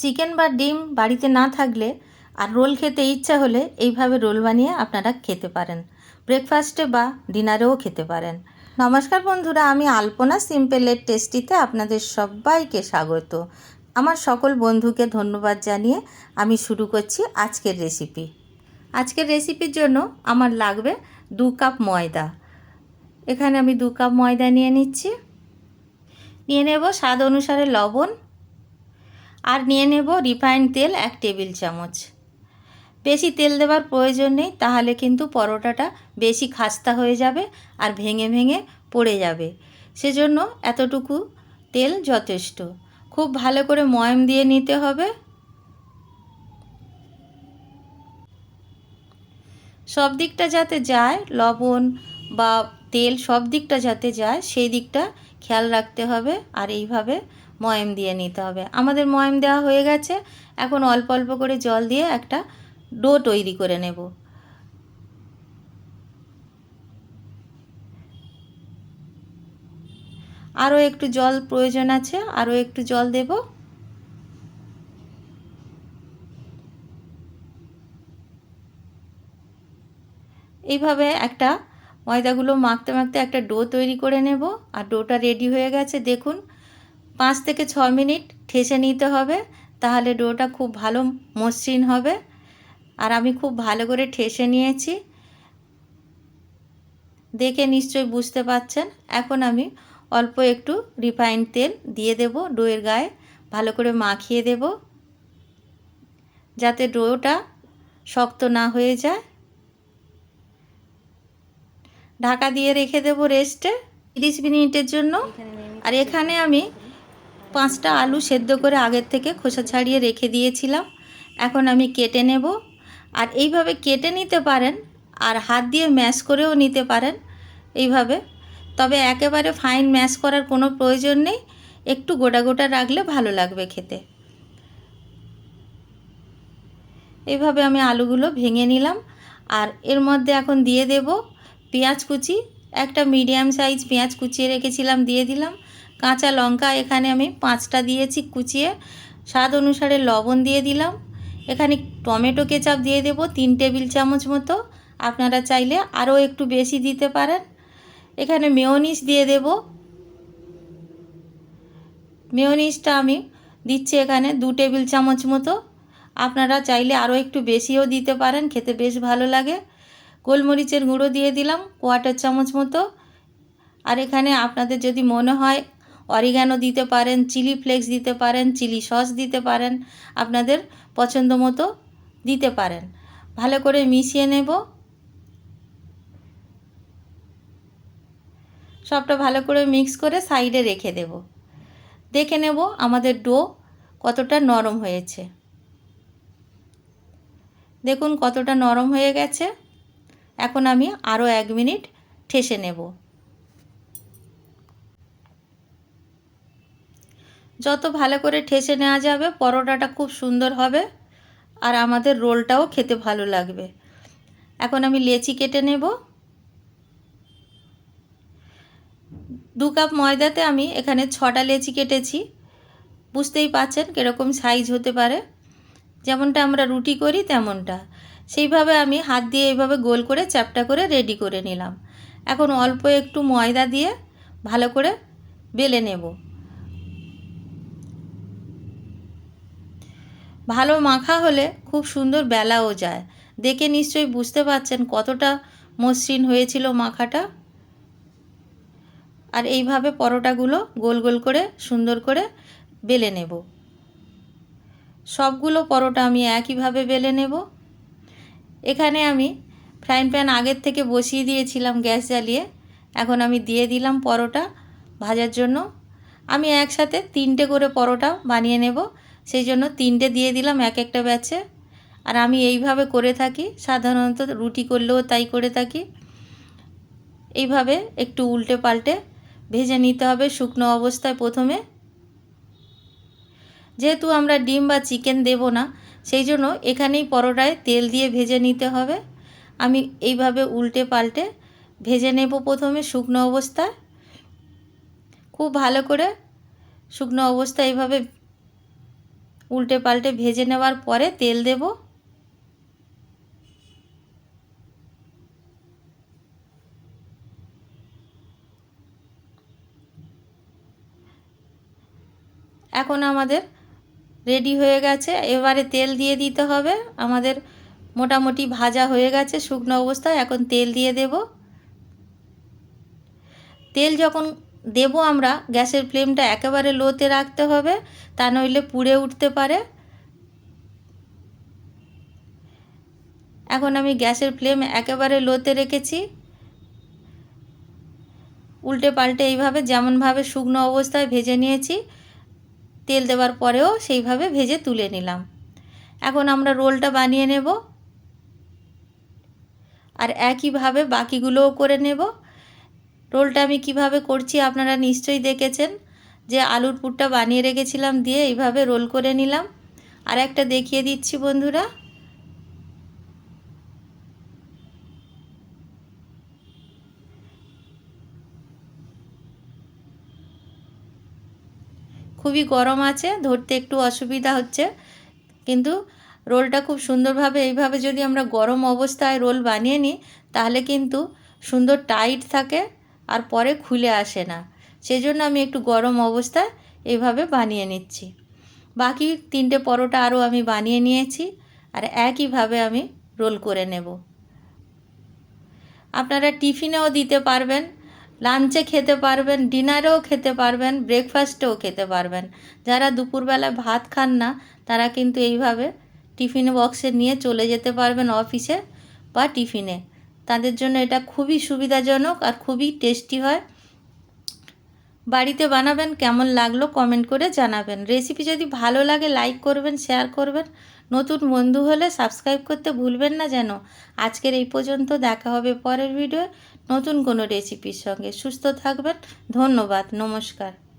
Chicken বা ডিম বাড়িতে না থাকলে আর রোল খেতে ইচ্ছা হলে এইভাবে রোল বানিয়ে আপনারা খেতে পারেন। ব্রেকফাস্টে বা ডিনারেও খেতে পারেন। নমস্কার বন্ধুরা, আমি আলপনা সিম্পলের টেস্টিতে আপনাদের সবাইকে স্বাগত। আমার সকল বন্ধুকে ধন্যবাদ জানিয়ে আমি শুরু করছি আজকের রেসিপি। আজকের রেসিপির জন্য আমার লাগবে 2 কাপ ময়দা। এখানে আমি 2 কাপ ময়দা নিয়ে নিচ্ছি। নিয়ে নেব স্বাদ অনুসারে লবণ, আর নিয়ে নেব রিফাইন্ড তেল 1 টেবিল চামচ। বেশি তেল দেওয়ার প্রয়োজন নেই, তাহলে কিন্তু পরোটাটা বেশি খাস্তা হয়ে যাবে আর ভেঙে ভেঙে পড়ে যাবে। সেজন্য এতটুকু তেল যথেষ্ট। খুব ভালো করে ময়াম দিয়ে নিতে হবে। সব দিকটা যাতে যায়, লবণ বা তেল সব দিকটা যাতে যায় সেই দিকটা খেয়াল রাখতে হবে। আর এইভাবে ময়াম দিয়ে নিতে হবে। আমাদের ময়াম দেওয়া হয়ে গেছে। এখন অল্প অল্প করে জল দিয়ে একটা ডো তৈরি করে নেব। আরও একটু জল প্রয়োজন আছে, আরও একটু জল দেব। এইভাবে একটা ময়দাগুলো মাখতে মাখতে একটা ডো তৈরি করে নেব। আর ডোটা রেডি হয়ে গেছে। দেখুন, 5 থেকে 6 মিনিট ঠেসে নিতে হবে, তাহলে ডোটা খুব ভালো মসৃণ হবে। আর আমি খুব ভালো করে ঠেসে নিয়েছি, দেখে নিশ্চয়ই বুঝতে পাচ্ছেন। এখন আমি অল্প একটু রিফাইন্ড তেল দিয়ে দেব ডোয়ের গায়ে, ভালো করে মাখিয়ে দেব যাতে ডোটা শক্ত না হয়ে যায়। ঢাকা দিয়ে রেখে দেব রেস্টে 30 মিনিটের জন্য। আর এখানে আমি 5টা আলু সেদ্ধ করে আগের থেকে খোসা ছাড়িয়ে রেখে দিয়েছিলাম। এখন আমি কেটে নেব। আর এইভাবে কেটে নিতে পারেন, আর হাত দিয়ে ম্যাশ করেও নিতে পারেন এইভাবে। তবে একেবারে ফাইন ম্যাশ করার কোনো প্রয়োজন নেই, একটু গোটা গোটা রাখলে ভালো লাগবে খেতে। এইভাবে আমি আলুগুলো ভেঙে নিলাম। আর এর মধ্যে এখন দিয়ে দেব পেঁয়াজ কুচি। একটা মিডিয়াম সাইজ পেঁয়াজ কুচিয়ে রেখেছিলাম, দিয়ে দিলাম। কাঁচা লঙ্কা এখানে আমি 5টা দিয়েছি কুচিয়ে। স্বাদ অনুসারে লবণ দিয়ে দিলাম। এখানে টমেটো কেচাপ দিয়ে দেব 3 টেবিল চামচ মতো। আপনারা চাইলে আরও একটু বেশি দিতে পারেন। এখানে মেয়োনিজ দিয়ে দেব। মেয়োনিজটা আমি দিচ্ছি এখানে 2 টেবিল চামচ মতো। আপনারা চাইলে আরও একটু বেশিও দিতে পারেন, খেতে বেশ ভালো লাগে। গোলমরিচের গুঁড়ো দিয়ে দিলাম 1/4 চামচ মতো। আর এখানে আপনাদের যদি মনে হয় অরিগ্যানো দিতে পারেন, চিলি ফ্লেক্স দিতে পারেন, চিলি সস দিতে পারেন, আপনাদের পছন্দ মতো দিতে পারেন। ভালো করে মিশিয়ে নেব। সবটা ভালো করে মিক্স করে সাইডে রেখে দেব। দেখে নেব আমাদের ডো কতটা নরম হয়েছে। দেখুন কতটা নরম হয়ে গেছে। এখন আমি আরও 1 মিনিট ঠেসে নেব। যত ভালো করে ঠেসে নেওয়া যাবে পরোটাটা খুব সুন্দর হবে, আর আমাদের রোলটাও খেতে ভালো লাগবে। এখন আমি লেচি কেটে নেব। 2 কাপ ময়দাতে আমি এখানে 6টা লেচি কেটেছি। বুঝতেই পাচ্ছেন কীরকম সাইজ হতে পারে, যেমনটা আমরা রুটি করি তেমনটা। সেইভাবে আমি হাত দিয়ে এইভাবে গোল করে চ্যাপ্টা করে রেডি করে নিলাম। এখন অল্প একটু ময়দা দিয়ে ভালো করে বেলে নেব। ভালো মাখা হলে খুব সুন্দর বেলাও যায়। দেখে নিশ্চয়ই বুঝতে পাচ্ছেন কতটা মসৃণ হয়েছিল মাখাটা। আর এইভাবে পরোটাগুলো গোল গোল করে সুন্দর করে বেলে নেব। সবগুলো পরোটা আমি একইভাবে বেলে নেব। এখানে আমি ফ্রাইং প্যান আগের থেকে বসিয়ে দিয়েছিলাম গ্যাস জ্বালিয়ে। এখন আমি দিয়ে দিলাম পরোটা ভাজার জন্য। আমি একসাথে 3টে করে পরোটা বানিয়ে নেব, সেই জন্য 3টে দিয়ে দিলাম এক একটা ব্যাচে। আর আমি এইভাবে করে থাকি, সাধারণত রুটি করলেও তাই করে থাকি। এইভাবে একটু উল্টে পাল্টে ভেজে নিতে হবে শুকনো অবস্থায় প্রথমে। যেহেতু আমরা ডিম বা চিকেন দেব না, সেই জন্য এখানেই পরোটায় তেল দিয়ে ভেজে নিতে হবে। আমি এইভাবে উল্টে পাল্টে ভেজে নেব প্রথমে শুকনো অবস্থায়। খুব ভালো করে শুকনো অবস্থায় এইভাবে উল্টে পাল্টে ভেজে নেওয়ার পরে তেল দেব। এখন আমাদের রেডি হয়ে গেছে। এবারে তেল দিয়ে দিতে হবে। আমাদের মোটামুটি ভাজা হয়ে গেছে শুকনো অবস্থায়। এখন তেল দিয়ে দেব। তেল যখন দেব আমরা গ্যাসের ফ্লেমটা একেবারে লোতে রাখতে হবে, তা নইলে পুড়ে উঠতে পারে। এখন আমি গ্যাসের ফ্লেম একেবারে লোতে রেখেছি। উল্টে পাল্টে এইভাবে যেমনভাবে শুকনো অবস্থায় ভেজে নিয়েছি, তেল দেওয়ার পরেও সেইভাবে ভেজে তুলে নিলাম। এখন আমরা রোলটা বানিয়ে নেব, আর একইভাবে বাকিগুলোও করে নেব। রোলটা আমি কিভাবে করছি আপনারা নিশ্চয়ই দেখেছেন, যে আলুর পুরটা বানিয়ে রেখেছিলাম দিয়ে এইভাবে রোল করে নিলাম। আর একটা দেখিয়ে দিচ্ছি বন্ধুরা। খুবই গরম আছে, ধরতে একটু অসুবিধা হচ্ছে, কিন্তু রোলটা খুব সুন্দরভাবে এইভাবে যদি আমরা গরম অবস্থায় রোল বানিয়ে নিই তাহলে কিন্তু সুন্দর টাইট থাকে আর পরে খুলে আসে না। সেজন্য আমি একটু গরম অবস্থায় এইভাবে বানিয়ে নিচ্ছি। বাকি 3টে পরোটা আরও আমি বানিয়ে নিয়েছি, আর একইভাবে আমি রোল করে নেব। আপনারা টিফিনেও দিতে পারবেন, লাঞ্চে খেতে পারবেন, ডিনারেও খেতে পারবেন, ব্রেকফাস্টেও খেতে পারবেন। যারা দুপুরবেলা ভাত খান না তারা কিন্তু এইভাবে টিফিন বক্সে নিয়ে চলে যেতে পারবেন অফিসে বা টিফিনে। তাদের জন্য এটা খুবই সুবিধাজনক আর খুবই টেস্টি হয়। বাড়িতে বানাবেন, কেমন লাগলো কমেন্ট করে জানাবেন। রেসিপি যদি ভালো লাগে লাইক করবেন, শেয়ার করবেন। নতুন বন্ধু হলে সাবস্ক্রাইব করতে ভুলবেন না যেন। আজকের এই পর্যন্ত, দেখা হবে পরের ভিডিও নতুন কোনো রেসিপির সঙ্গে। সুস্থ থাকবেন। ধন্যবাদ। নমস্কার।